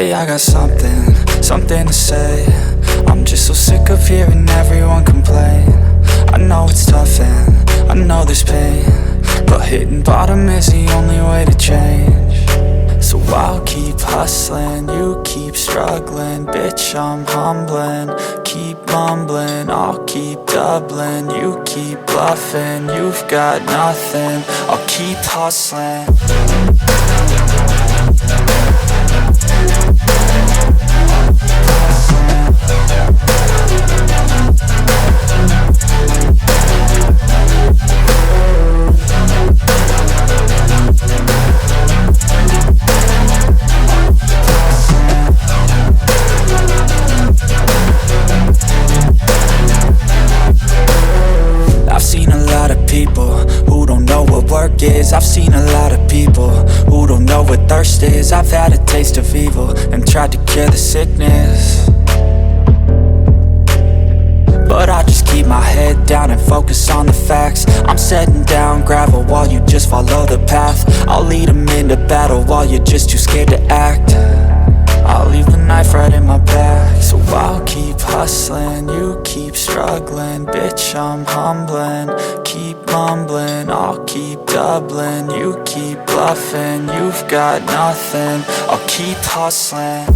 Hey, I got something to say. I'm just so sick of hearing everyone complain. I know it's tough and I know there's pain, but hitting bottom is the only way to change. So I'll keep hustling, you keep struggling. Bitch, I'm humbling, keep mumbling. I'll keep doubling, you keep bluffing. You've got nothing, I'll keep hustling. I've seen a lot of people who don't know what work is. I've seen a lot of people who don't know what thirst is. I've had a taste of evil and tried to cure the sickness, but I just keep my head down and focus on the facts. I'm setting down gravel while you just follow the path. I'll lead them into battle while you're just too scared to act. I'll leave the knife right in my back. So I'll keep hustling, you keep struggling. Bitch, I'm humbling, keep mumbling. I'll keep doubling, you keep bluffing. You've got nothing, I'll keep hustling.